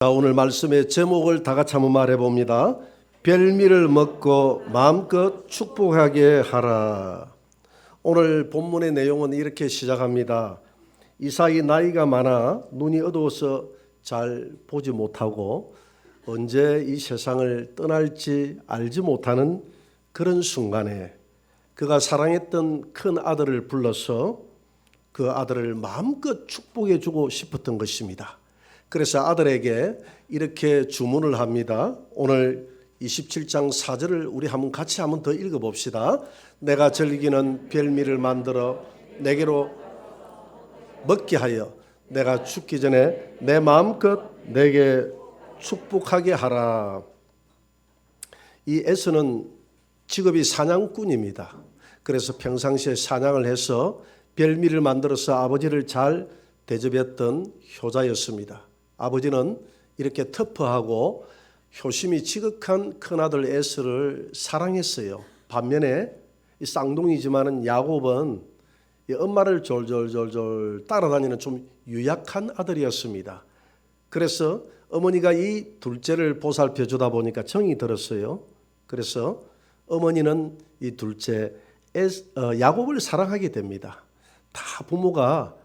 자, 오늘 말씀의 제목을 다 같이 한번 말해봅니다. 별미를 먹고 마음껏 축복하게 하라. 오늘 본문의 내용은 이렇게 시작합니다. 이삭이 나이가 많아 눈이 어두워서 잘 보지 못하고 언제 이 세상을 떠날지 알지 못하는 그런 순간에 그가 사랑했던 큰 아들을 불러서 그 아들을 마음껏 축복해 주고 싶었던 것입니다. 그래서 아들에게 이렇게 주문을 합니다. 오늘 27장 4절을 우리 한번 같이 한번 더 읽어봅시다. 내가 즐기는 별미를 만들어 내게로 먹게 하여 내가 죽기 전에 내 마음껏 내게 축복하게 하라. 이 에서는 직업이 사냥꾼입니다. 그래서 평상시에 사냥을 해서 별미를 만들어서 아버지를 잘 대접했던 효자였습니다. 아버지는 이렇게 터프하고 효심이 지극한 큰아들 에서를 사랑했어요. 반면에 이 쌍둥이지만은 야곱은 엄마를 졸졸졸졸 따라다니는 좀 유약한 아들이었습니다. 그래서 어머니가 이 둘째를 보살펴 주다 보니까 정이 들었어요. 그래서 어머니는 이 둘째 야곱을 사랑하게 됩니다. 다 부모가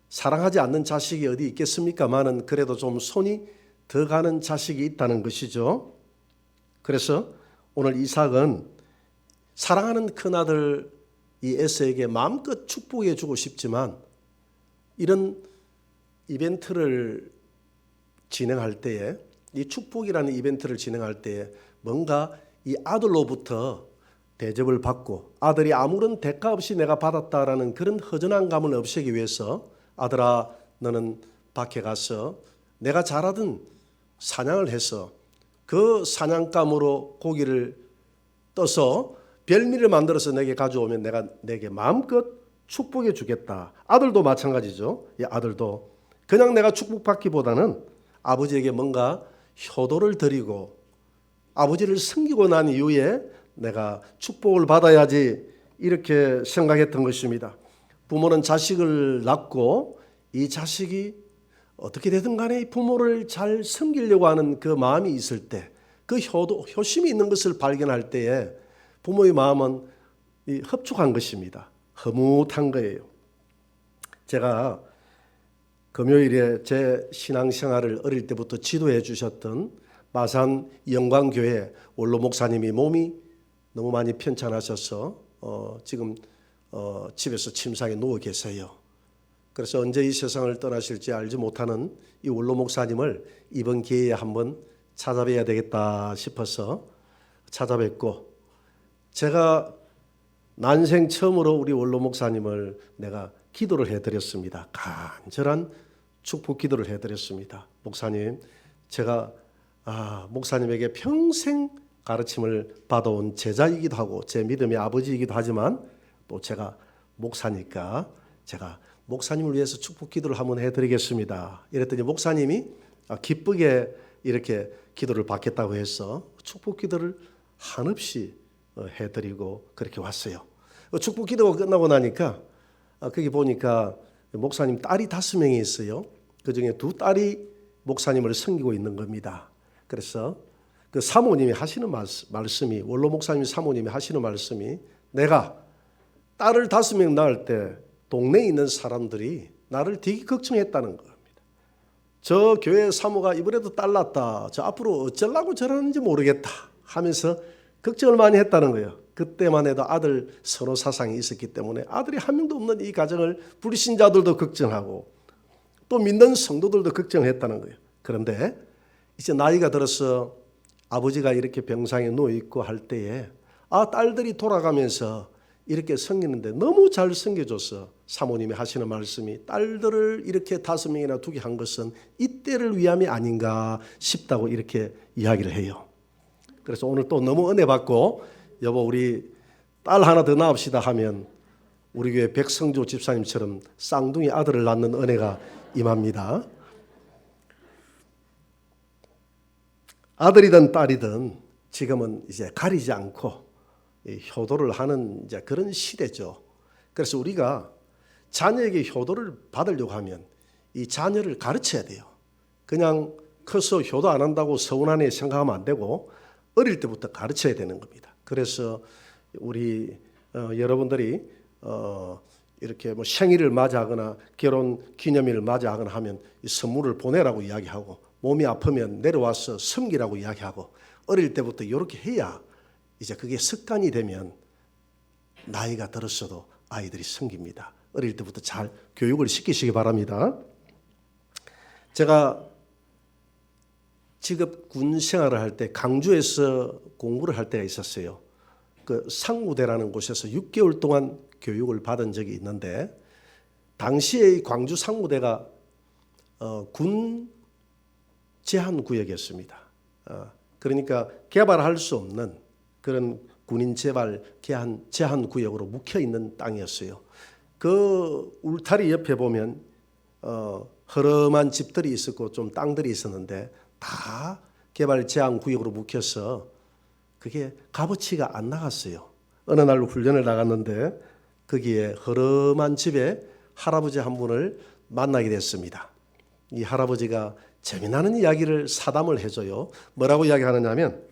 사랑하지 않는 자식이 어디 있겠습니까마는 그래도 좀 손이 더 가는 자식이 있다는 것이죠. 그래서 오늘 이삭은 사랑하는 큰아들 이 에서에게 마음껏 축복해 주고 싶지만 이런 이벤트를 진행할 때에 이 축복이라는 이벤트를 진행할 때에 뭔가 이 아들로부터 대접을 받고 아들이 아무런 대가 없이 내가 받았다라는 그런 허전한 감을 없애기 위해서 아들아 너는 밖에 가서 내가 잘하던 사냥을 해서 그 사냥감으로 고기를 떠서 별미를 만들어서 내게 가져오면 내가 내게 마음껏 축복해 주겠다. 아들도 마찬가지죠. 이 아들도 그냥 내가 축복받기보다는 아버지에게 뭔가 효도를 드리고 아버지를 섬기고 난 이후에 내가 축복을 받아야지 이렇게 생각했던 것입니다. 부모는 자식을 낳고 이 자식이 어떻게 되든 간에 부모를 잘 섬기려고 하는 그 마음이 있을 때, 그 효심이 있는 것을 발견할 때에 부모의 마음은 흡족한 것입니다. 흐뭇한 거예요. 제가 금요일에 제 신앙생활을 어릴 때부터 지도해 주셨던 마산 영광교회 원로 목사님이 몸이 너무 많이 편찮으셔서 지금 집에서 침상에 누워 계세요. 그래서 언제 이 세상을 떠나실지 알지 못하는 이 원로 목사님을 이번 기회에 한번 찾아뵈야 되겠다 싶어서 찾아뵙고 제가 난생 처음으로 우리 원로 목사님을 내가 기도를 해드렸습니다. 간절한 축복 기도를 해드렸습니다. 목사님, 제가 목사님에게 평생 가르침을 받아온 제자이기도 하고 제 믿음의 아버지이기도 하지만 또 제가 목사니까 제가 목사님을 위해서 축복 기도를 한번 해드리겠습니다. 이랬더니 목사님이 기쁘게 이렇게 기도를 받겠다고 해서 축복 기도를 한없이 해드리고 그렇게 왔어요. 축복 기도가 끝나고 나니까 거기 보니까 목사님 딸이 5명이 있어요. 그중에 2딸이 목사님을 섬기고 있는 겁니다. 그래서 그 사모님이 하시는 말씀이 원로 목사님 사모님이 하시는 말씀이 내가 딸을 5명 낳을 때 동네에 있는 사람들이 나를 되게 걱정했다는 겁니다. 저 교회 사모가 이번에도 딸 낳았다. 저 앞으로 어쩌려고 저러는지 모르겠다 하면서 걱정을 많이 했다는 거예요. 그때만 해도 아들 선호 사상이 있었기 때문에 아들이 한 명도 없는 이 가정을 불신자들도 걱정하고 또 믿는 성도들도 걱정했다는 거예요. 그런데 이제 나이가 들어서 아버지가 이렇게 병상에 누워있고 할 때에 딸들이 돌아가면서 이렇게 섬기는데 너무 잘 섬겨줘서 사모님이 하시는 말씀이 딸들을 이렇게 5명이나 두게 한 것은 이때를 위함이 아닌가 싶다고 이렇게 이야기를 해요. 그래서 오늘 또 너무 은혜 받고 여보 우리 딸 하나 더 낳읍시다 하면 우리 교회 백성조 집사님처럼 쌍둥이 아들을 낳는 은혜가 임합니다. 아들이든 딸이든 지금은 이제 가리지 않고 효도를 하는 이제 그런 시대죠. 그래서 우리가 자녀에게 효도를 받으려고 하면 이 자녀를 가르쳐야 돼요. 그냥 커서 효도 안 한다고 서운하네 생각하면 안 되고 어릴 때부터 가르쳐야 되는 겁니다. 그래서 우리 여러분들이 이렇게 뭐 생일을 맞이하거나 결혼 기념일을 맞이하거나 하면 이 선물을 보내라고 이야기하고 몸이 아프면 내려와서 섬기라고 이야기하고 어릴 때부터 이렇게 해야 이제 그게 습관이 되면 나이가 들었어도 아이들이 섬깁니다. 어릴 때부터 잘 교육을 시키시기 바랍니다. 제가 직업 군 생활을 할 때 강주에서 공부를 할 때가 있었어요. 그 상무대라는 곳에서 6개월 동안 교육을 받은 적이 있는데 당시에 광주 상무대가 군 제한구역이었습니다. 그러니까 개발할 수 없는 그런 군인 재발 제한구역으로 묵혀있는 땅이었어요. 그 울타리 옆에 보면 허름한 집들이 있었고 좀 땅들이 있었는데 다 개발 제한구역으로 묵혀서 그게 값어치가 안 나갔어요. 어느 날 훈련을 나갔는데 거기에 허름한 집에 할아버지 한 분을 만나게 됐습니다. 이 할아버지가 재미나는 이야기를 사담을 해줘요. 뭐라고 이야기하느냐면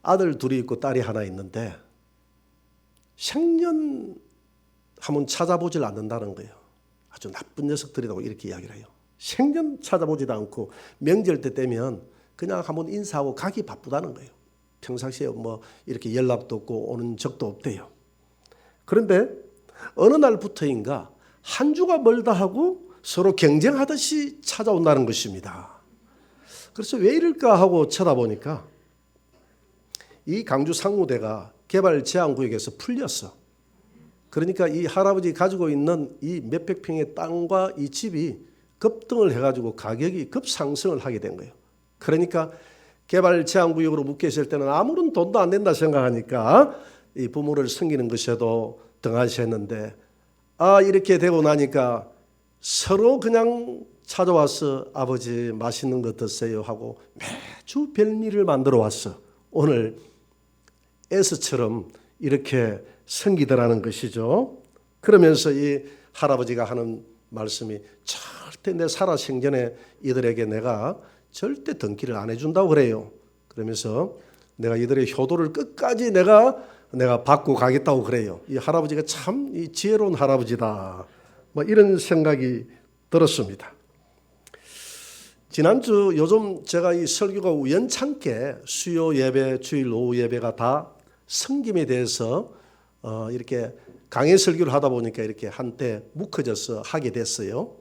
아들 둘이 있고 딸이 하나 있는데 생년 한번 찾아보질 않는다는 거예요. 아주 나쁜 녀석들이라고 이렇게 이야기를 해요. 생전 찾아보지도 않고 명절 때 되면 그냥 한번 인사하고 가기 바쁘다는 거예요. 평상시에 뭐 이렇게 연락도 없고 오는 적도 없대요. 그런데 어느 날부터인가 한 주가 멀다 하고 서로 경쟁하듯이 찾아온다는 것입니다. 그래서 왜 이럴까 하고 쳐다보니까 이 강주 상무대가 개발 제한구역에서 풀렸어. 그러니까 이 할아버지 가지고 있는 이 몇백 평의 땅과 이 집이 급등을 해가지고 가격이 급상승을 하게 된 거예요. 그러니까 개발 제한구역으로 묶여 있을 때는 아무런 돈도 안 된다 생각하니까 이 부모를 섬기는 것에도 등하시했는데 이렇게 되고 나니까 서로 그냥 찾아와서 아버지 맛있는 거 드세요 하고 매주 별미를 만들어 왔어. 오늘 에스처럼 이렇게 섬기더라는 것이죠. 그러면서 이 할아버지가 하는 말씀이 절대 내 살아생전에 이들에게 내가 절대 등기를 안 해준다고 그래요. 그러면서 내가 이들의 효도를 끝까지 내가 받고 가겠다고 그래요. 이 할아버지가 참 이 지혜로운 할아버지다. 뭐 이런 생각이 들었습니다. 지난주 요즘 제가 이 설교가 우연찮게 수요 예배, 주일 오후 예배가 다 섬김에 대해서 이렇게 강의 설교를 하다 보니까 이렇게 한때 묶어져서 하게 됐어요.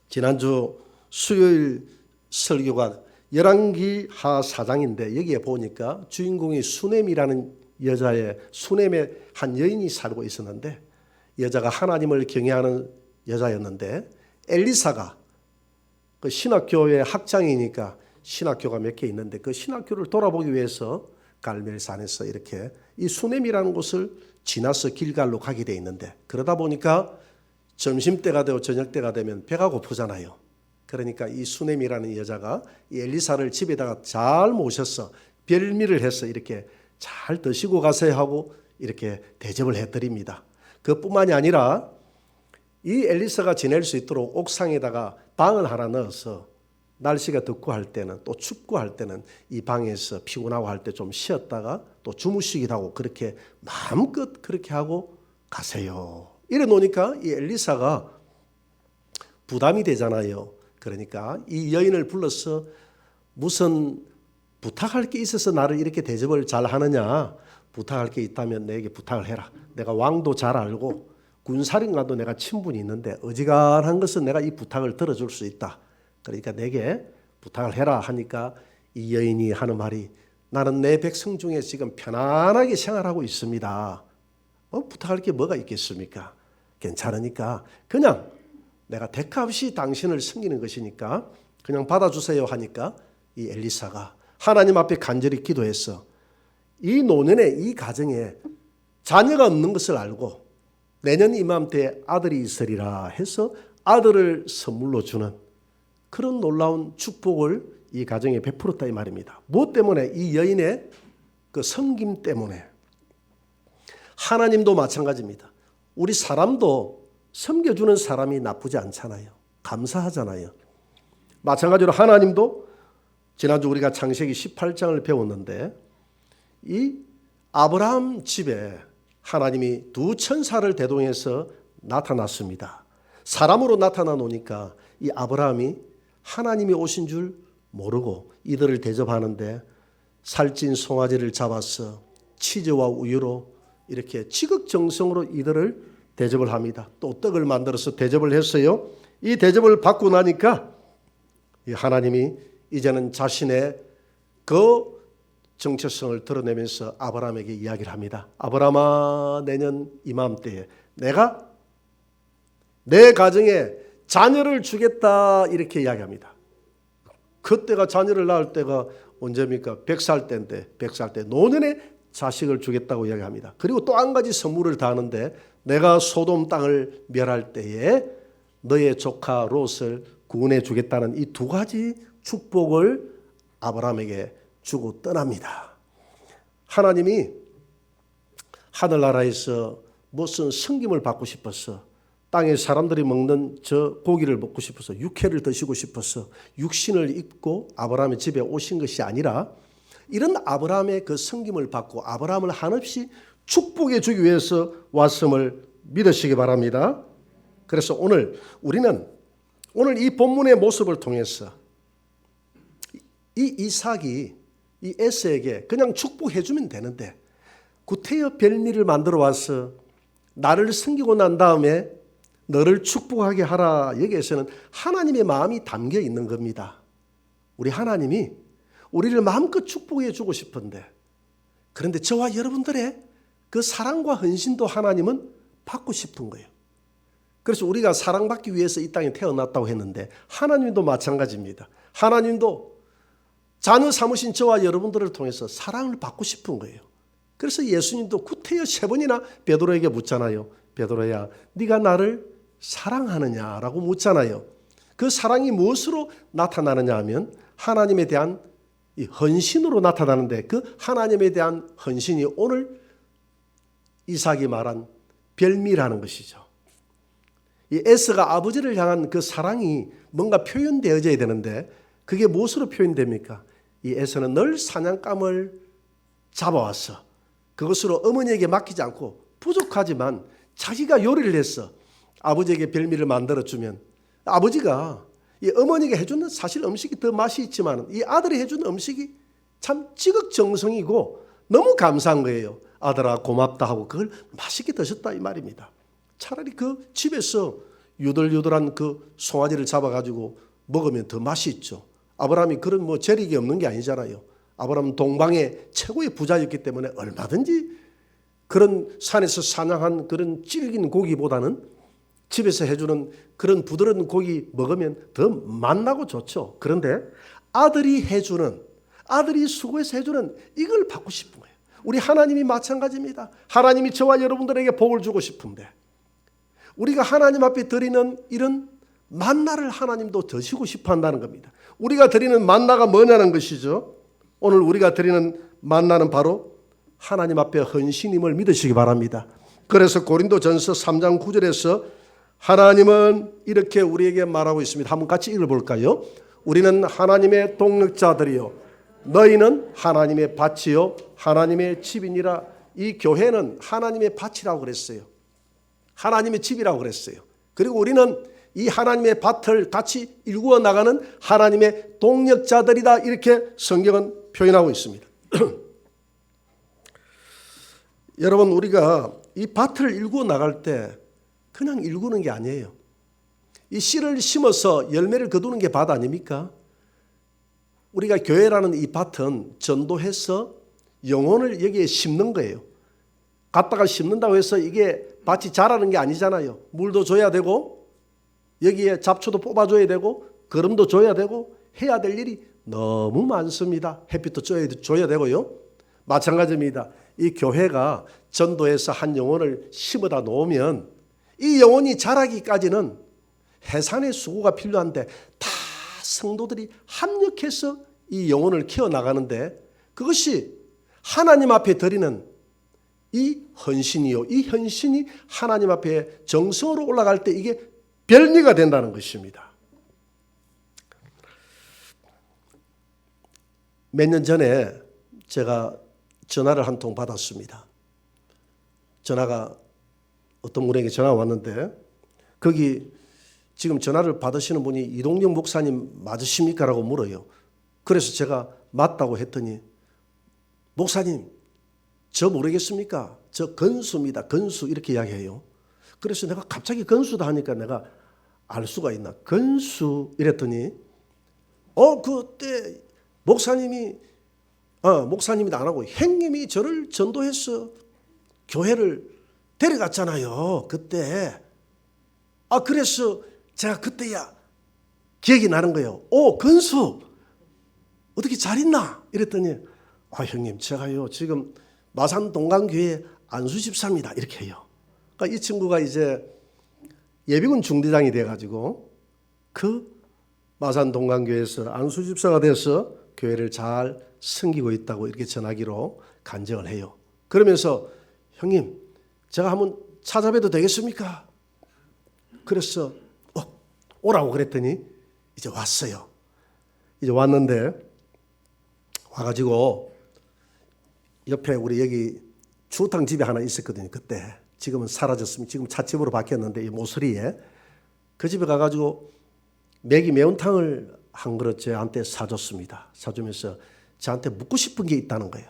지난주 수요일 설교가 열왕기하 4장인데 여기에 보니까 주인공이 수넴이라는 여자의 수넴의 한 여인이 살고 있었는데 여자가 하나님을 경외하는 여자였는데 엘리사가 그 신학교의 학장이니까 신학교가 몇 개 있는데 그 신학교를 돌아보기 위해서 갈멜산에서 이렇게 이 수넴이라는 곳을 지나서 길갈로 가게 돼 있는데 그러다 보니까 점심때가 되고 저녁때가 되면 배가 고프잖아요. 그러니까 이 수넴이라는 여자가 이 엘리사를 집에다가 잘 모셔서 별미를 해서 이렇게 잘 드시고 가세요 하고 이렇게 대접을 해드립니다. 그뿐만이 아니라 이 엘리사가 지낼 수 있도록 옥상에다가 방을 하나 넣어서 날씨가 덥고 할 때는 또 춥고 할 때는 이 방에서 피곤하고 할 때 좀 쉬었다가 또 주무시기도 하고 그렇게 마음껏 그렇게 하고 가세요. 이래 놓으니까 이 엘리사가 부담이 되잖아요. 그러니까 이 여인을 불러서 무슨 부탁할 게 있어서 나를 이렇게 대접을 잘 하느냐, 부탁할 게 있다면 내게 부탁을 해라. 내가 왕도 잘 알고 군사령관도 내가 친분이 있는데 어지간한 것은 내가 이 부탁을 들어줄 수 있다. 그러니까 내게 부탁을 해라 하니까 이 여인이 하는 말이 나는 내 백성 중에 지금 편안하게 생활하고 있습니다. 부탁할 게 뭐가 있겠습니까? 괜찮으니까 그냥 내가 대가 없이 당신을 섬기는 것이니까 그냥 받아주세요 하니까 이 엘리사가 하나님 앞에 간절히 기도했어. 이 노년에 이 가정에 자녀가 없는 것을 알고 내년 이맘때 아들이 있으리라 해서 아들을 선물로 주는 그런 놀라운 축복을 이 가정에 베풀었다 이 말입니다. 무엇 때문에? 이 여인의 그 섬김 때문에. 하나님도 마찬가지입니다. 우리 사람도 섬겨주는 사람이 나쁘지 않잖아요. 감사하잖아요. 마찬가지로 하나님도 지난주 우리가 창세기 18장을 배웠는데 이 아브라함 집에 하나님이 두 천사를 대동해서 나타났습니다. 사람으로 나타나 놓으니까 이 아브라함이 하나님이 오신 줄 모르고 이들을 대접하는데 살찐 송아지를 잡아서 치즈와 우유로 이렇게 지극정성으로 이들을 대접을 합니다. 또 떡을 만들어서 대접을 했어요. 이 대접을 받고 나니까 이 하나님이 이제는 자신의 그 정체성을 드러내면서 아브라함에게 이야기를 합니다. 아브라함아, 내년 이맘때에 내가 내 가정에 자녀를 주겠다 이렇게 이야기합니다. 그때가 자녀를 낳을 때가 언제입니까? 100살 때인데 100살 때 노년에 자식을 주겠다고 이야기합니다. 그리고 또 한 가지 선물을 다하는데 내가 소돔 땅을 멸할 때에 너의 조카 롯을 구원해 주겠다는 이 두 가지 축복을 아브라함에게 주고 떠납니다. 하나님이 하늘나라에서 무슨 섬김을 받고 싶어서 땅에 사람들이 먹는 저 고기를 먹고 싶어서 육회를 드시고 싶어서 육신을 입고 아브라함의 집에 오신 것이 아니라 이런 아브라함의 그 섬김을 받고 아브라함을 한없이 축복해 주기 위해서 왔음을 믿으시기 바랍니다. 그래서 우리는 오늘 이 본문의 모습을 통해서 이 이삭이 이 에서에게 그냥 축복해 주면 되는데 구태여 별미를 만들어 와서 나를 섬기고 난 다음에 너를 축복하게 하라. 여기에서는 하나님의 마음이 담겨 있는 겁니다. 우리 하나님이 우리를 마음껏 축복해 주고 싶은데 그런데 저와 여러분들의 그 사랑과 헌신도 하나님은 받고 싶은 거예요. 그래서 우리가 사랑받기 위해서 이 땅에 태어났다고 했는데 하나님도 마찬가지입니다. 하나님도 자녀 삼으신 저와 여러분들을 통해서 사랑을 받고 싶은 거예요. 그래서 예수님도 구태여 3번이나 베드로에게 묻잖아요. 베드로야, 네가 나를 사랑하느냐라고 묻잖아요. 그 사랑이 무엇으로 나타나느냐 하면 하나님에 대한 이 헌신으로 나타나는데 그 하나님에 대한 헌신이 오늘 이삭이 말한 별미라는 것이죠. 이 에서가 아버지를 향한 그 사랑이 뭔가 표현되어져야 되는데 그게 무엇으로 표현됩니까? 이 에서는 늘 사냥감을 잡아와서 그것으로 어머니에게 맡기지 않고 부족하지만 자기가 요리를 해서 아버지에게 별미를 만들어주면 아버지가 이 어머니가 해주는 사실 음식이 더 맛이 있지만 이 아들이 해주는 음식이 참 지극정성이고 너무 감사한 거예요. 아들아 고맙다 하고 그걸 맛있게 드셨다 이 말입니다. 차라리 그 집에서 유들유들한 그 송아지를 잡아가지고 먹으면 더 맛이 있죠. 아브라함이 그런 뭐 재력이 없는 게 아니잖아요. 아브라함은 동방의 최고의 부자였기 때문에 얼마든지 그런 산에서 사냥한 그런 질긴 고기보다는 집에서 해주는 그런 부드러운 고기 먹으면 더 맛나고 좋죠. 그런데 아들이 수고해서 해주는 이걸 받고 싶은 거예요. 우리 하나님이 마찬가지입니다. 하나님이 저와 여러분들에게 복을 주고 싶은데 우리가 하나님 앞에 드리는 이런 만나를 하나님도 드시고 싶어 한다는 겁니다. 우리가 드리는 만나가 뭐냐는 것이죠. 오늘 우리가 드리는 만나는 바로 하나님 앞에 헌신임을 믿으시기 바랍니다. 그래서 고린도전서 3장 9절에서 하나님은 이렇게 우리에게 말하고 있습니다. 한번 같이 읽어볼까요? 우리는 하나님의 동력자들이요 너희는 하나님의 밭이요 하나님의 집이니라. 이 교회는 하나님의 밭이라고 그랬어요. 하나님의 집이라고 그랬어요. 그리고 우리는 이 하나님의 밭을 같이 일구어 나가는 하나님의 동력자들이다. 이렇게 성경은 표현하고 있습니다. 여러분 우리가 이 밭을 일구어 나갈 때 그냥 일구는 게 아니에요. 이 씨를 심어서 열매를 거두는 게 밭 아닙니까? 우리가 교회라는 이 밭은 전도해서 영혼을 여기에 심는 거예요. 갖다가 심는다고 해서 이게 밭이 자라는 게 아니잖아요. 물도 줘야 되고 여기에 잡초도 뽑아줘야 되고 거름도 줘야 되고 해야 될 일이 너무 많습니다. 햇빛도 줘야 되고요. 마찬가지입니다. 이 교회가 전도해서 한 영혼을 심어다 놓으면 이 영혼이 자라기까지는 해산의 수고가 필요한데 다 성도들이 합력해서 이 영혼을 키워나가는데 그것이 하나님 앞에 드리는 이 헌신이요. 이 헌신이 하나님 앞에 정성으로 올라갈 때 이게 별미가 된다는 것입니다. 몇 년 전에 제가 전화를 한 통 받았습니다. 전화가 어떤 분에게 전화가 왔는데 거기 지금 전화를 받으시는 분이 이동영 목사님 맞으십니까? 라고 물어요. 그래서 제가 맞다고 했더니 목사님 저 모르겠습니까? 저 건수입니다. 건수 이렇게 이야기해요. 그래서 내가 갑자기 건수다 하니까 내가 알 수가 있나. 건수 이랬더니 그때 목사님이 안 하고 형님이 저를 전도해서 교회를 데려갔잖아요. 그때. 그래서 제가 그때야 기억이 나는 거예요. 건수 어떻게 잘 있나? 이랬더니 형님 제가요 지금 마산 동강교회 안수 집사입니다. 이렇게 해요. 그러니까 이 친구가 이제 예비군 중대장이 돼가지고 그 마산 동강교회에서 안수 집사가 돼서 교회를 잘 섬기고 있다고 이렇게 전하기로 간증을 해요. 그러면서 형님 제가 한번 찾아뵈도 되겠습니까? 그래서 오라고 그랬더니 이제 왔어요. 이제 왔는데 와가지고 옆에 우리 여기 추어탕 집이 하나 있었거든요. 그때 지금은 사라졌습니다. 지금 찻집으로 바뀌었는데 이 모서리에 그 집에 가가지고 매기 매운탕을 한 그릇 저한테 사줬습니다. 사주면서 저한테 묻고 싶은 게 있다는 거예요.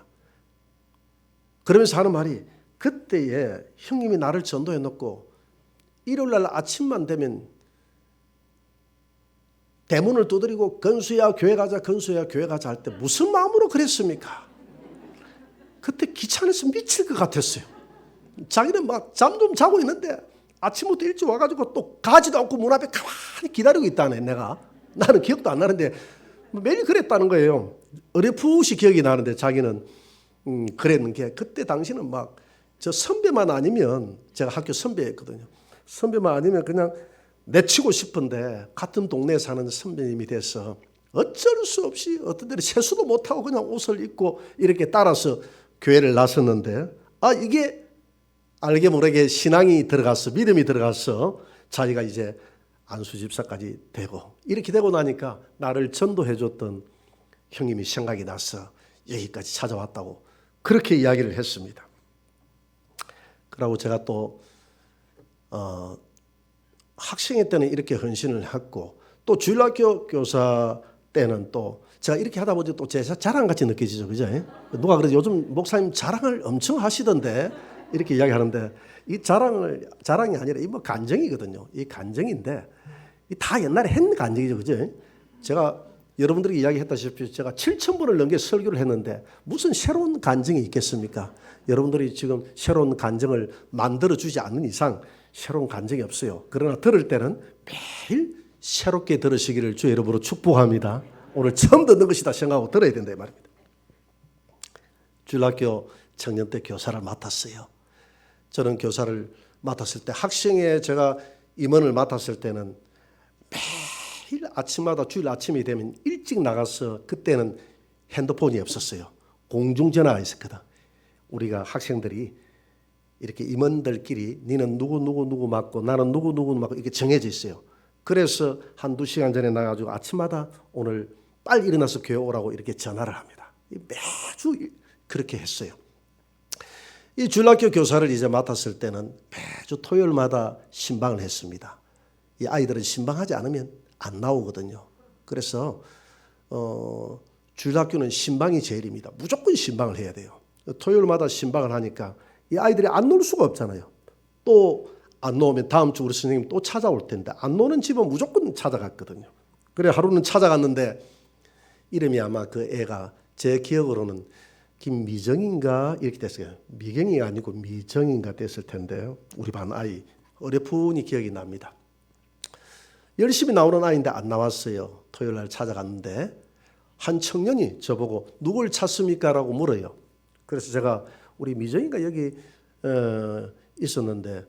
그러면서 하는 말이 그때에 형님이 나를 전도해 놓고 일요일날 아침만 되면 대문을 두드리고 건수야 교회 가자 건수야 교회 가자 할 때 무슨 마음으로 그랬습니까? 그때 귀찮아서 미칠 것 같았어요. 자기는 막 잠 좀 자고 있는데 아침부터 일찍 와가지고 또 가지도 않고 문 앞에 가만히 기다리고 있다네. 나는 기억도 안 나는데 매일 그랬다는 거예요. 어렴풋이 기억이 나는데 자기는 그랬는 게 그때 당시는 막 저 선배만 아니면 제가 학교 선배였거든요. 선배만 아니면 그냥 내치고 싶은데 같은 동네에 사는 선배님이 돼서 어쩔 수 없이 어떤 때는 세수도 못하고 그냥 옷을 입고 이렇게 따라서 교회를 나섰는데 이게 알게 모르게 신앙이 들어가서 믿음이 들어가서 자기가 이제 안수 집사까지 되고 이렇게 되고 나니까 나를 전도해 줬던 형님이 생각이 나서 여기까지 찾아왔다고 그렇게 이야기를 했습니다. 그러고 제가 또 학생회 때는 이렇게 헌신을 했고 또 주일학교 교사 때는 또 제가 이렇게 하다 보니 또 제 자랑같이 느껴지죠. 그죠? 누가 그래도 요즘 목사님 자랑을 엄청 하시던데 이렇게 이야기하는데 이 자랑이 아니라 이 뭐 간증이거든요. 이 간증인데 다 옛날에 했는 간증이죠. 그죠? 제가 여러분들에게 이야기했다시피 제가 7,000번을 넘게 설교를 했는데 무슨 새로운 간증이 있겠습니까? 여러분들이 지금 새로운 간증을 만들어주지 않는 이상 새로운 간증이 없어요. 그러나 들을 때는 매일 새롭게 들으시기를 주의 이름으로 축복합니다. 오늘 처음 듣는 것이다 생각하고 들어야 된다 이 말입니다. 주일학교 청년 때 교사를 맡았어요. 저는 교사를 맡았을 때 학생회 제가 임원을 맡았을 때는 매일 아침마다 주일 아침이 되면 일찍 나가서 그때는 핸드폰이 없었어요. 공중전화가 있었거든. 우리가 학생들이 이렇게 임원들끼리 니는 누구 맡고 나는 누구 맡고 이렇게 정해져 있어요. 그래서 한두 시간 전에 나가지고 아침마다 오늘 빨리 일어나서 교회 오라고 이렇게 전화를 합니다. 매주 그렇게 했어요. 이 주일학교 교사를 이제 맡았을 때는 매주 토요일마다 신방을 했습니다. 이 아이들은 신방하지 않으면 안 나오거든요. 그래서 주일학교는 신방이 제일입니다. 무조건 신방을 해야 돼요. 토요일마다 신방을 하니까 이 아이들이 안 놀 수가 없잖아요. 또 안 놓으면 다음 주 우리 선생님 또 찾아올 텐데 안 노는 집은 무조건 찾아갔거든요. 그래 하루는 찾아갔는데 이름이 아마 그 애가 제 기억으로는 김미정인가 이렇게 됐어요. 미경이가 아니고 미정인가 됐을 텐데요. 우리 반 아이 어렴풋이 기억이 납니다. 열심히 나오는 아이인데 안 나왔어요. 토요일 날 찾아갔는데 한 청년이 저보고 누굴 찾습니까? 라고 물어요. 그래서 제가 우리 미정이가 여기 있었는데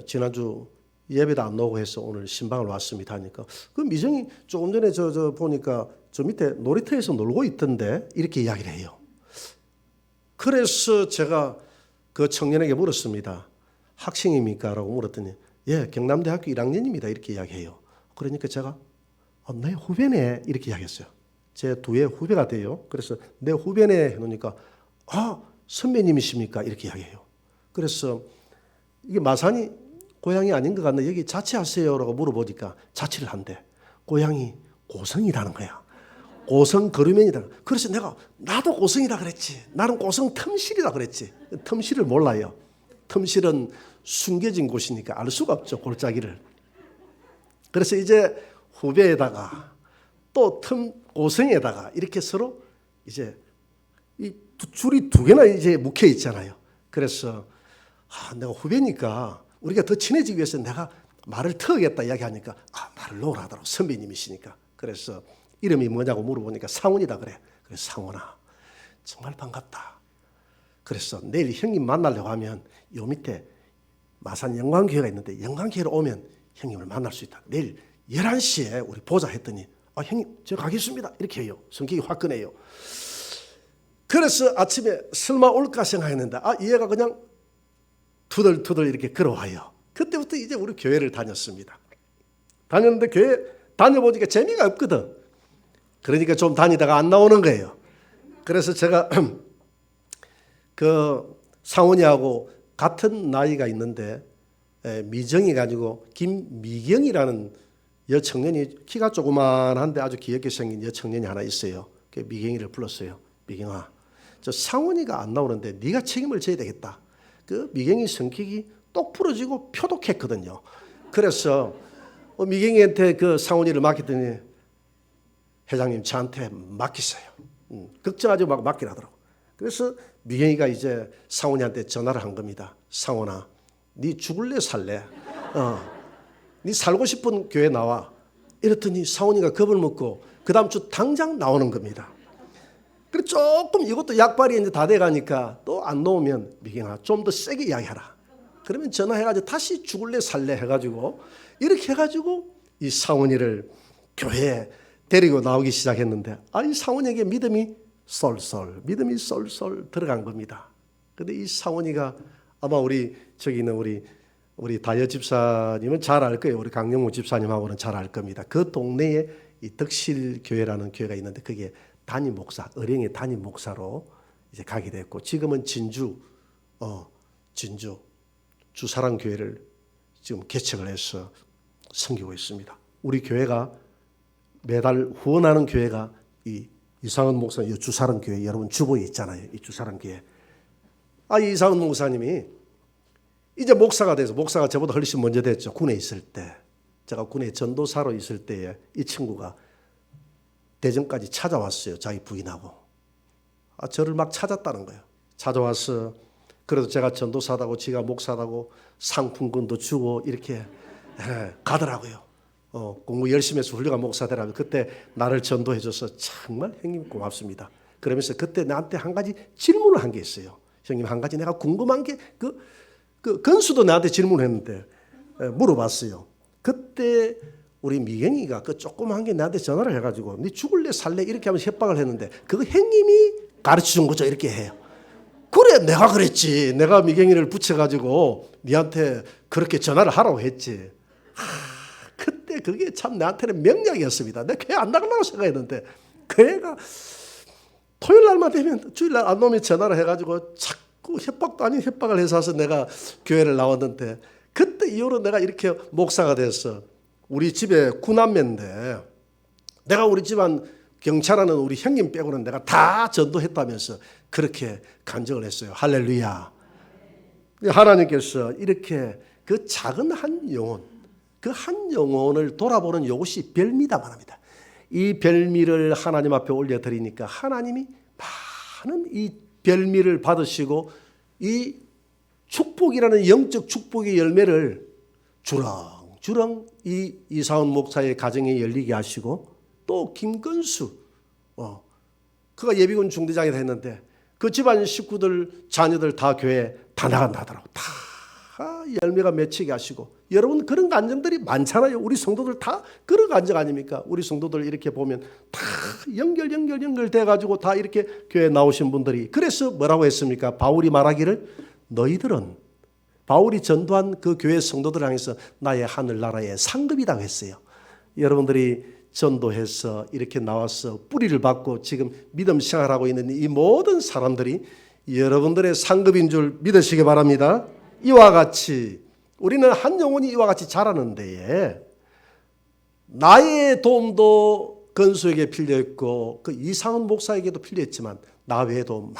지난주 예배도 안 나오고 해서 오늘 신방을 왔습니다 하니까 그 미정이 조금 전에 저 보니까 저 밑에 놀이터에서 놀고 있던데 이렇게 이야기를 해요. 그래서 제가 그 청년에게 물었습니다. 학생입니까? 라고 물었더니 예, 경남대학교 1학년입니다. 이렇게 이야기해요. 그러니까 제가 내 후배네 이렇게 이야기했어요. 제 두의 후배가 돼요. 그래서 내 후배네 해놓으니까 선배님이십니까? 이렇게 이야기해요. 그래서 이게 마산이 고향이 아닌 것 같나 여기 자취하세요라고 물어보니까 자취를 한대. 고향이 고성이라는 거야. 고성 거류면이다. 그래서 나도 고성이라 그랬지. 나는 고성 틈실이라 그랬지. 틈실을 몰라요. 틈실은 숨겨진 곳이니까 알 수가 없죠. 골짜기를. 그래서 이제 후배에다가 또 고성에다가 이렇게 서로 이제 이 줄이 두 개나 이제 묵혀 있잖아요. 그래서 내가 후배니까 우리가 더 친해지기 위해서 내가 말을 터겠다 이야기하니까 말을 놓으라 하더라고. 선배님이시니까. 그래서 이름이 뭐냐고 물어보니까 상훈이다 그래. 그래서 상훈아 정말 반갑다. 그래서 내일 형님 만나려고 하면 요 밑에 마산 영광교회가 있는데 영광교회로 오면 형님을 만날 수 있다. 내일 11시에 우리 보자 했더니 형님 저 가겠습니다. 이렇게 해요. 성격이 화끈해요. 그래서 아침에 설마 올까 생각했는데 얘가 그냥 투덜투덜 이렇게 걸어와요. 그때부터 이제 우리 교회를 다녔습니다. 다녔는데 교회 다녀보니까 재미가 없거든. 그러니까 좀 다니다가 안 나오는 거예요. 그래서 제가 그 상훈이하고 같은 나이가 있는데 미정이 가지고 김미경이라는 여청년이 키가 조그만한데 아주 귀엽게 생긴 여청년이 하나 있어요. 그 미경이를 불렀어요. 미경아, 저 상훈이가 안 나오는데 네가 책임을 져야 되겠다. 그 미경이 성격이 똑 부러지고 표독했거든요. 그래서 미경이한테 그 상훈이를 맡겼더니 회장님 저한테 맡기세요. 걱정하지 말고 맡기라더라고. 그래서 미경이가 이제 상훈이한테 전화를 한 겁니다. 상훈아, 네 죽을래 살래? 네 살고 싶은 교회 나와. 이랬더니 상훈이가 겁을 먹고 그 다음 주 당장 나오는 겁니다. 그래 조금 이것도 약발이 이제 다 돼가니까 또 안 놓으면 미경아 좀 더 세게 이야기하라. 그러면 전화해가지고 다시 죽을래 살래 해가지고 이렇게 해가지고 이 상훈이를 교회에 데리고 나오기 시작했는데 이 상훈이에게 믿음이 쏠쏠 들어간 겁니다. 근데 이 상훈이가 아마 우리 저기 있는 우리 다여 집사님은 잘 알 거예요. 우리 강영무 집사님하고는 잘 알 겁니다. 그 동네에 이 덕실 교회라는 교회가 있는데 그게 담임 목사, 의령의 담임 목사로 이제 가게 됐고 지금은 진주 주사랑 교회를 지금 개척을 해서 섬기고 있습니다. 우리 교회가 매달 후원하는 교회가 이 이상은 목사, 이 주사랑 교회 여러분 주보에 있잖아요. 이 주사랑 교회. 이 이상은 목사님이 이제 목사가 돼서 목사가 저보다 훨씬 먼저 됐죠. 군에 있을 때 제가 군에 전도사로 있을 때에 이 친구가 대전까지 찾아왔어요. 자기 부인하고. 저를 막 찾았다는 거예요. 찾아와서 그래도 제가 전도사다고 지가 목사다고 상품권도 주고 이렇게 가더라고요. 공부 열심히 해서 훌륭한 목사 되라고 그때 나를 전도해줘서 정말 형님 고맙습니다. 그러면서 그때 나한테 한 가지 질문을 한 게 있어요. 형님 한 가지 내가 궁금한 게 그 건수도 나한테 질문했는데 물어봤어요. 그때 우리 미경이가 그 조그만 게 나한테 전화를 해가지고 네 죽을래 살래 이렇게 하면서 협박을 했는데 그거 형님이 가르쳐준 거죠. 이렇게 해요. 그래 내가 그랬지. 내가 미경이를 붙여가지고 니한테 그렇게 전화를 하라고 했지. 그때 그게 참 나한테는 명약이었습니다. 내가 교회 안 나가려고 생각했는데 그 애가 토요일 날만 되면 주일날 안 오면 전화를 해가지고 자꾸 협박도 아닌 협박을 해서 내가 교회를 나왔는데 그때 이후로 내가 이렇게 목사가 됐어. 우리 집에 9남매인데 내가 우리 집안 경찰하는 우리 형님 빼고는 내가 다 전도했다면서 그렇게 간증을 했어요. 할렐루야. 하나님께서 이렇게 그 작은 한 영혼, 그 한 영혼을 돌아보는 이것이 별미다 말합니다. 이 별미를 하나님 앞에 올려드리니까 하나님이 많은 이 별미를 받으시고 이 축복이라는 영적 축복의 열매를 주렁주렁 이 이사훈 목사의 가정에 열리게 하시고 또 김건수 그가 예비군 중대장이 됐는데 그 집안 식구들 자녀들 다 교회 다 나간다더라고. 다 열매가 맺히게 하시고 여러분 그런 간증들이 많잖아요. 우리 성도들 다 그런 간증 아닙니까? 우리 성도들 이렇게 보면 다 연결돼 가지고 다 이렇게 교회에 나오신 분들이 그래서 뭐라고 했습니까? 바울이 말하기를 너희들은 바울이 전도한 그 교회 성도들 향해서 나의 하늘나라의 상급이라고 했어요. 여러분들이 전도해서 이렇게 나와서 뿌리를 받고 지금 믿음 생활하고 있는 이 모든 사람들이 여러분들의 상급인 줄 믿으시기 바랍니다. 이와 같이 우리는 한 영혼이 이와 같이 자라는 데에 나의 도움도 건수에게 필요했고 그 이상훈 목사에게도 필요했지만 나 외에도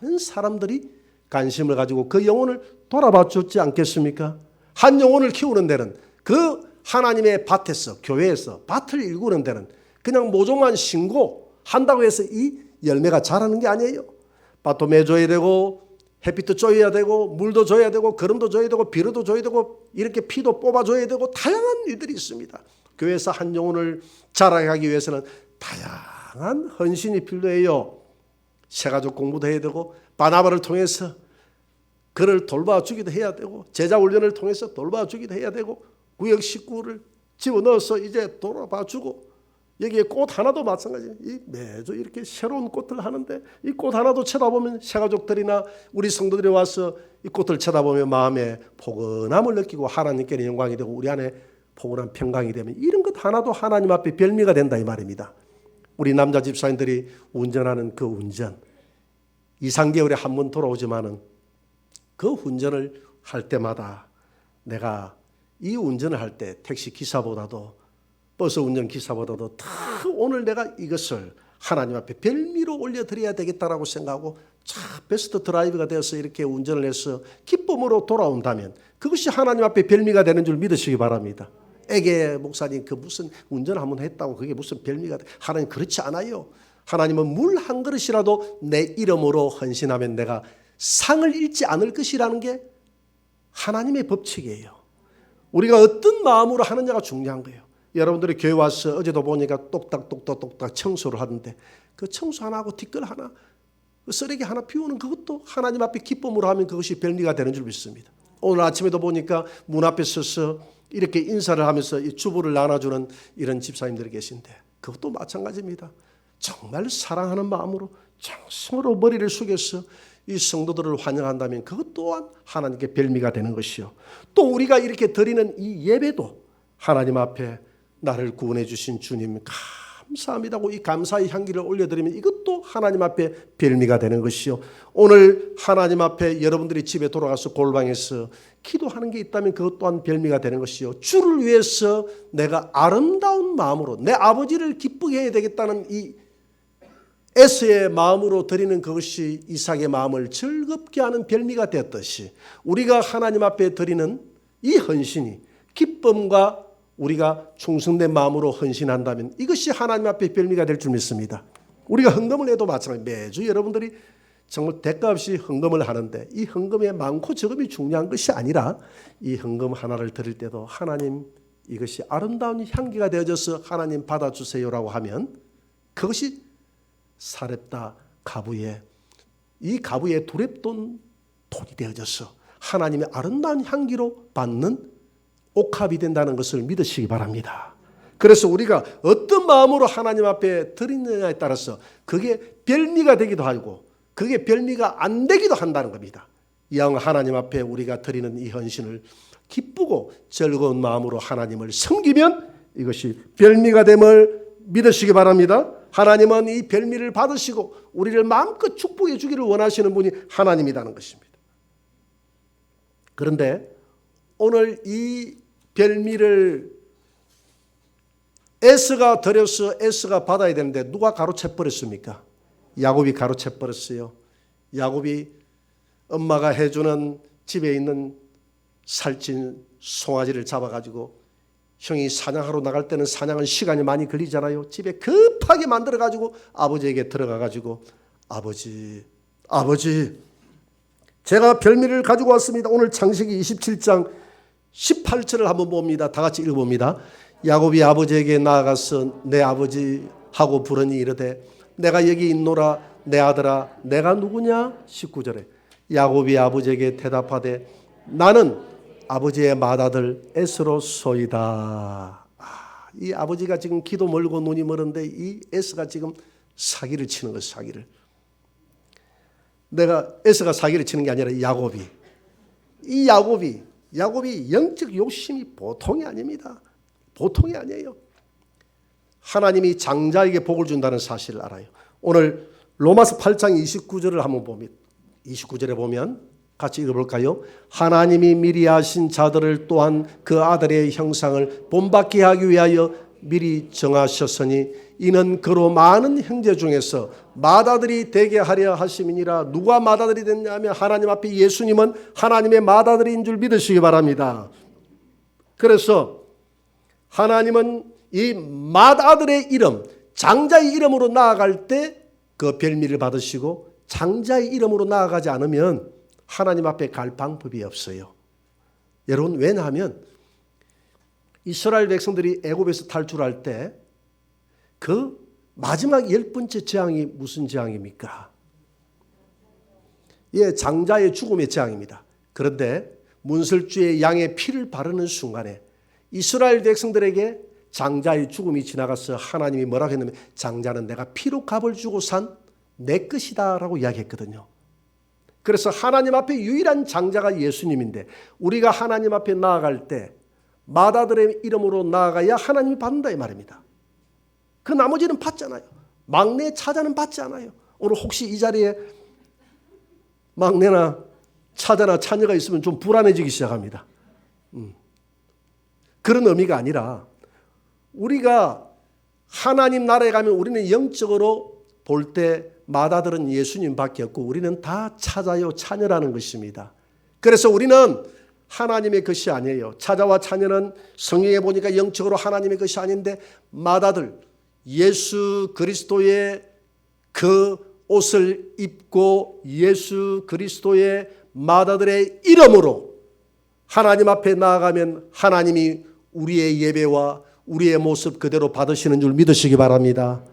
많은 사람들이 관심을 가지고 그 영혼을 돌아봐 줬지 않겠습니까? 한 영혼을 키우는 데는 그 하나님의 밭에서 교회에서 밭을 일구는 데는 그냥 모종만 신고 한다고 해서 이 열매가 자라는 게 아니에요. 밭도 매줘야 되고 햇빛도 줘야 되고 물도 줘야 되고 거름도 줘야 되고 비료도 줘야 되고 이렇게 피도 뽑아줘야 되고 다양한 일들이 있습니다. 교회에서 한 영혼을 자라게 하기 위해서는 다양한 헌신이 필요해요. 새가족 공부도 해야 되고 바나바를 통해서 그를 돌봐주기도 해야 되고 제자 훈련을 통해서 돌봐주기도 해야 되고 구역 식구를 집어넣어서 이제 돌아봐주고 여기에 꽃 하나도 마찬가지예요. 매주 이렇게 새로운 꽃을 하는데 이 꽃 하나도 쳐다보면 새가족들이나 우리 성도들이 와서 이 꽃을 쳐다보면 마음에 포근함을 느끼고 하나님께는 영광이 되고 우리 안에 포근한 평강이 되면 이런 것 하나도 하나님 앞에 별미가 된다 이 말입니다. 우리 남자 집사님들이 운전하는 그 운전 2, 3개월에 한 번 돌아오지만은 그 운전을 할 때마다 내가 이 운전을 할 때 택시 기사보다도 버스 운전 기사보다도 더 오늘 내가 이것을 하나님 앞에 별미로 올려드려야 되겠다라고 생각하고 베스트 드라이브가 되어서 이렇게 운전을 해서 기쁨으로 돌아온다면 그것이 하나님 앞에 별미가 되는 줄 믿으시기 바랍니다. 에게 목사님 그 무슨 운전 한번 했다고 그게 무슨 별미가 돼. 하나님 그렇지 않아요. 하나님은 물 한 그릇이라도 내 이름으로 헌신하면 내가 상을 잃지 않을 것이라는 게 하나님의 법칙이에요. 우리가 어떤 마음으로 하느냐가 중요한 거예요. 여러분들이 교회 와서 어제도 보니까 똑딱똑딱똑딱 청소를 하던데 그 청소 하나 하고 뒷걸 하나 그 쓰레기 하나 피우는 그것도 하나님 앞에 기쁨으로 하면 그것이 별미가 되는 줄 믿습니다. 오늘 아침에도 보니까 문 앞에 서서 이렇게 인사를 하면서 이 주부를 나눠주는 이런 집사님들이 계신데 그것도 마찬가지입니다. 정말 사랑하는 마음으로 정성으로 머리를 숙여서 이 성도들을 환영한다면 그것 또한 하나님께 별미가 되는 것이요. 또 우리가 이렇게 드리는 이 예배도 하나님 앞에 나를 구원해 주신 주님 감사합니다고 이 감사의 향기를 올려드리면 이것도 하나님 앞에 별미가 되는 것이요. 오늘 하나님 앞에 여러분들이 집에 돌아가서 골방에서 기도하는 게 있다면 그것 또한 별미가 되는 것이요. 주를 위해서 내가 아름다운 마음으로 내 아버지를 기쁘게 해야 되겠다는 이 에서의 마음으로 드리는 그것이 이삭의 마음을 즐겁게 하는 별미가 되었듯이 우리가 하나님 앞에 드리는 이 헌신이 기쁨과 우리가 충성된 마음으로 헌신한다면 이것이 하나님 앞에 별미가 될 줄 믿습니다. 우리가 헌금을 해도 마찬가지. 매주 여러분들이 정말 대가 없이 헌금을 하는데 이 헌금의 많고 적음이 중요한 것이 아니라 이 헌금 하나를 드릴 때도 하나님 이것이 아름다운 향기가 되어져서 하나님 받아주세요라고 하면 그것이 사렙다 가부의 이 가부의 두렙돈 돈이 되어져서 하나님의 아름다운 향기로 받는 옥합이 된다는 것을 믿으시기 바랍니다. 그래서 우리가 어떤 마음으로 하나님 앞에 드리느냐에 따라서 그게 별미가 되기도 하고 그게 별미가 안 되기도 한다는 겁니다. 이왕 하나님 앞에 우리가 드리는 이 헌신을 기쁘고 즐거운 마음으로 하나님을 섬기면 이것이 별미가 됨을 믿으시기 바랍니다. 하나님은 이 별미를 받으시고 우리를 마음껏 축복해 주기를 원하시는 분이 하나님이라는 것입니다. 그런데 오늘 이 별미를 에스가 드려서 에스가 받아야 되는데 누가 가로채 버렸습니까? 야곱이 가로채 버렸어요. 야곱이 엄마가 해주는 집에 있는 살찐 송아지를 잡아가지고 형이 사냥하러 나갈 때는 사냥은 시간이 많이 걸리잖아요. 집에 급하게 만들어가지고 아버지에게 들어가가지고 아버지 제가 별미를 가지고 왔습니다. 오늘 창세기 27장 18절을 한번 봅니다. 다 같이 읽어봅니다. 야곱이 아버지에게 나아가서 내 아버지 하고 부르니 이르되 내가 여기 있노라 내 아들아 내가 누구냐? 19절에 야곱이 아버지에게 대답하되 나는 아버지의 맏아들 에스로소이다. 이 아버지가 지금 기도 멀고 눈이 멀은데 이 에스가 지금 사기를 치는 거예요. 사기를. 내가 에스가 사기를 치는 게 아니라 야곱이. 이 야곱이 영적 욕심이 보통이 아닙니다. 보통이 아니에요. 하나님이 장자에게 복을 준다는 사실을 알아요. 오늘 로마서 8장 29절을 한번 봅니다. 29절에 보면 같이 읽어볼까요? 하나님이 미리 아신 자들을 또한 그 아들의 형상을 본받게 하기 위하여 미리 정하셨으니 이는 그로 많은 형제 중에서 맏아들이 되게 하려 하심이니라. 누가 맏아들이 됐냐면 하나님 앞에 예수님은 하나님의 맏아들인 줄 믿으시기 바랍니다. 그래서 하나님은 이 맏아들의 이름, 장자의 이름으로 나아갈 때 그 별미를 받으시고 장자의 이름으로 나아가지 않으면 하나님 앞에 갈 방법이 없어요. 여러분, 왜냐하면 이스라엘 백성들이 애굽에서 탈출할 때 그 마지막 10번째 재앙이 무슨 재앙입니까? 예, 장자의 죽음의 재앙입니다. 그런데 문설주의 양의 피를 바르는 순간에 이스라엘 백성들에게 장자의 죽음이 지나가서 하나님이 뭐라고 했냐면 장자는 내가 피로 값을 주고 산 내 것이다 라고 이야기했거든요. 그래서 하나님 앞에 유일한 장자가 예수님인데 우리가 하나님 앞에 나아갈 때 맏아들의 이름으로 나아가야 하나님이 받는다 이 말입니다. 그 나머지는 받잖아요. 막내 차자는 받지 않아요. 오늘 혹시 이 자리에 막내나 차자나 차녀가 있으면 좀 불안해지기 시작합니다. 그런 의미가 아니라 우리가 하나님 나라에 가면 우리는 영적으로 볼 때 맏아들은 예수님밖에 없고 우리는 다 차자요 차녀라는 것입니다. 그래서 우리는 하나님의 것이 아니에요. 차자와 차녀는 성경에 보니까 영적으로 하나님의 것이 아닌데 맏아들 예수 그리스도의 그 옷을 입고 예수 그리스도의 맏아들의 이름으로 하나님 앞에 나아가면 하나님이 우리의 예배와 우리의 모습 그대로 받으시는 줄 믿으시기 바랍니다.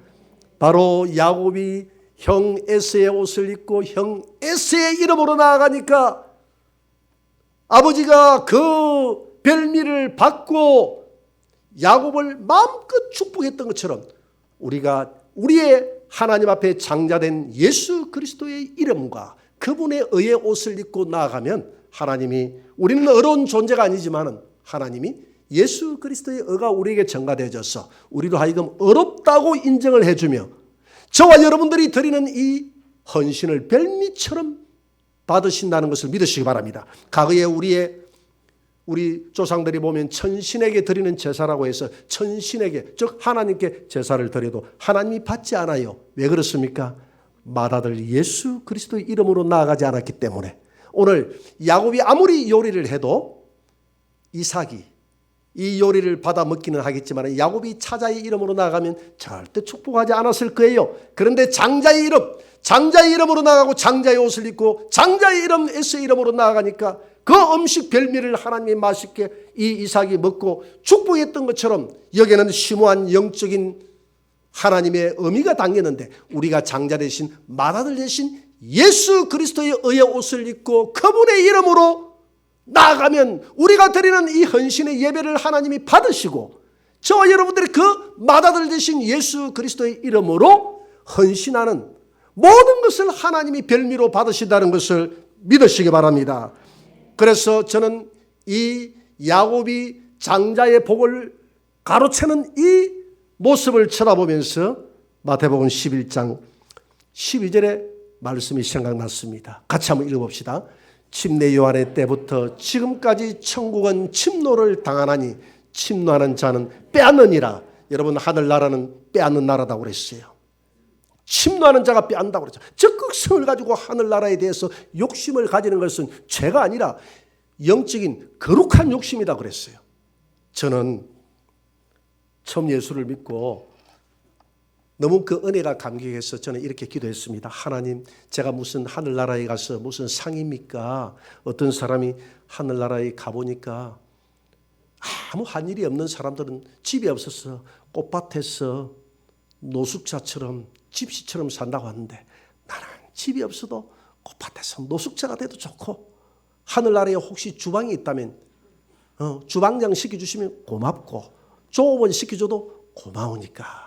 바로 야곱이 형 에서의 옷을 입고 형 에서의 이름으로 나아가니까 아버지가 그 별미를 받고 야곱을 마음껏 축복했던 것처럼 우리가 우리의 하나님 앞에 장자된 예수 그리스도의 이름과 그분의 의의 옷을 입고 나아가면 하나님이 우리는 어려운 존재가 아니지만 하나님이 예수 그리스도의 의가 우리에게 전가되어져서 우리로 하여금 어렵다고 인정을 해주며 저와 여러분들이 드리는 이 헌신을 별미처럼 받으신다는 것을 믿으시기 바랍니다. 과거에 우리 조상들이 보면 천신에게 드리는 제사라고 해서 천신에게 즉 하나님께 제사를 드려도 하나님이 받지 않아요. 왜 그렇습니까? 맏아들 예수 그리스도의 이름으로 나아가지 않았기 때문에. 오늘 야곱이 아무리 요리를 해도 이삭이 이 요리를 받아 먹기는 하겠지만 야곱이 차자의 이름으로 나아가면 절대 축복하지 않았을 거예요. 그런데 장자의 이름으로 나아가고 장자의 옷을 입고 장자의 이름 에서의 이름으로 나아가니까 그 음식 별미를 하나님이 맛있게 이 이삭이 먹고 축복했던 것처럼 여기에는 심오한 영적인 하나님의 의미가 담겼는데 우리가 장자 대신 맏아들 대신 예수 그리스도의 의의 옷을 입고 그분의 이름으로 나아가면 우리가 드리는 이 헌신의 예배를 하나님이 받으시고 저와 여러분들이 그 맏아들 되신 예수 그리스도의 이름으로 헌신하는 모든 것을 하나님이 별미로 받으신다는 것을 믿으시기 바랍니다. 그래서 저는 이 야곱이 장자의 복을 가로채는 이 모습을 쳐다보면서 마태복음 11장 12절의 말씀이 생각났습니다. 같이 한번 읽어봅시다. 침례 요한의 때부터 지금까지 천국은 침노를 당하나니 침노하는 자는 빼앗느니라. 여러분, 하늘나라는 빼앗는 나라다고 그랬어요. 침노하는 자가 빼앗는다고 그랬죠. 적극성을 가지고 하늘나라에 대해서 욕심을 가지는 것은 죄가 아니라 영적인 거룩한 욕심이다 그랬어요. 저는 처음 예수를 믿고 너무 그 은혜가 감격해서 저는 이렇게 기도했습니다. 하나님, 제가 무슨 하늘나라에 가서 무슨 상입니까? 어떤 사람이 하늘나라에 가보니까 아무 한 일이 없는 사람들은 집이 없어서 꽃밭에서 노숙자처럼 집시처럼 산다고 하는데 나는 집이 없어도 꽃밭에서 노숙자가 돼도 좋고 하늘나라에 혹시 주방이 있다면 주방장 시켜주시면 고맙고 조업원 시켜줘도 고마우니까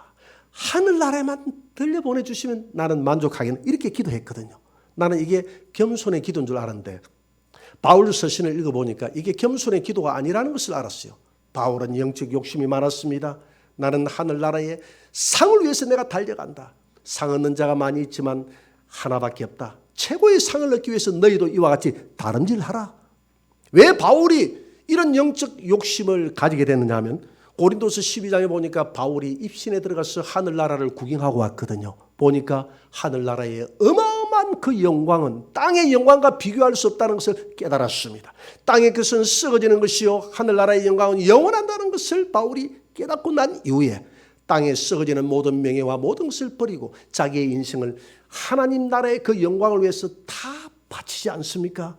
하늘나라에만 들려보내주시면 나는 만족하겠네. 이렇게 기도했거든요. 나는 이게 겸손의 기도인 줄 알았는데 바울 서신을 읽어보니까 이게 겸손의 기도가 아니라는 것을 알았어요. 바울은 영적 욕심이 많았습니다. 나는 하늘나라의 상을 위해서 내가 달려간다. 상 얻는 자가 많이 있지만 하나밖에 없다. 최고의 상을 얻기 위해서 너희도 이와 같이 다름질하라. 왜 바울이 이런 영적 욕심을 가지게 됐느냐 하면 고린도서 12장에 보니까 바울이 입신에 들어가서 하늘나라를 구경하고 왔거든요. 보니까 하늘나라의 어마어마한 그 영광은 땅의 영광과 비교할 수 없다는 것을 깨달았습니다. 땅의 것은 썩어지는 것이요 하늘나라의 영광은 영원한다는 것을 바울이 깨닫고 난 이후에 땅에 썩어지는 모든 명예와 모든 것을 버리고 자기의 인생을 하나님 나라의 그 영광을 위해서 다 바치지 않습니까?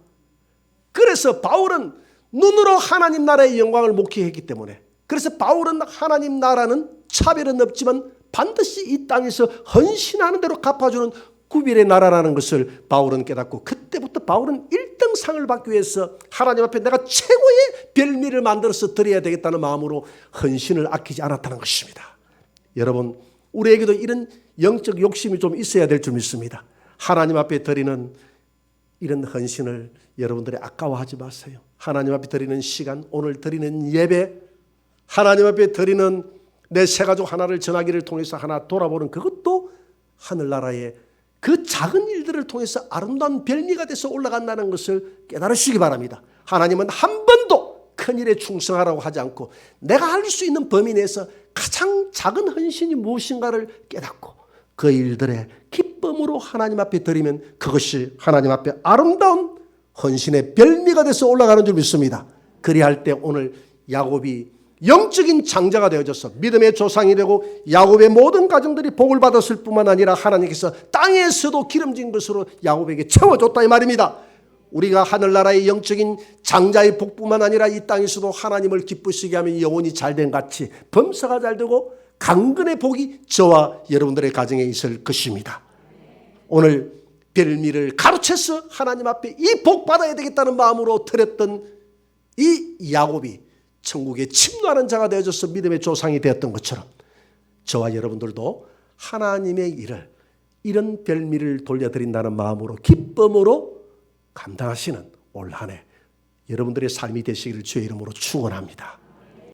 그래서 바울은 눈으로 하나님 나라의 영광을 목회했기 때문에, 그래서 바울은 하나님 나라는 차별은 없지만 반드시 이 땅에서 헌신하는 대로 갚아주는 구별의 나라라는 것을 바울은 깨닫고, 그때부터 바울은 1등 상을 받기 위해서 하나님 앞에 내가 최고의 별미를 만들어서 드려야 되겠다는 마음으로 헌신을 아끼지 않았다는 것입니다. 여러분, 우리에게도 이런 영적 욕심이 좀 있어야 될 줄 믿습니다. 하나님 앞에 드리는 이런 헌신을 여러분들이 아까워하지 마세요. 하나님 앞에 드리는 시간, 오늘 드리는 예배, 하나님 앞에 드리는 내 새 가족 하나를 전하기를 통해서 하나 돌아보는 그것도 하늘나라의 그 작은 일들을 통해서 아름다운 별미가 돼서 올라간다는 것을 깨달으시기 바랍니다. 하나님은 한 번도 큰 일에 충성하라고 하지 않고 내가 할 수 있는 범위 내에서 가장 작은 헌신이 무엇인가를 깨닫고 그 일들의 기쁨으로 하나님 앞에 드리면 그것이 하나님 앞에 아름다운 헌신의 별미가 돼서 올라가는 줄 믿습니다. 그리할 때 오늘 야곱이 영적인 장자가 되어져서 믿음의 조상이 되고 야곱의 모든 가정들이 복을 받았을 뿐만 아니라 하나님께서 땅에서도 기름진 것으로 야곱에게 채워줬다 이 말입니다. 우리가 하늘나라의 영적인 장자의 복뿐만 아니라 이 땅에서도 하나님을 기쁘시게 하면 영혼이 잘된 같이 범사가 잘되고 강건의 복이 저와 여러분들의 가정에 있을 것입니다. 오늘 별미를 가로채서 하나님 앞에 이 복 받아야 되겠다는 마음으로 드렸던 이 야곱이 천국에 침노하는 자가 되어져서 믿음의 조상이 되었던 것처럼 저와 여러분들도 하나님의 일을 이런 별미를 돌려드린다는 마음으로 기쁨으로 감당하시는 올 한 해 여러분들의 삶이 되시기를 주의 이름으로 축원합니다.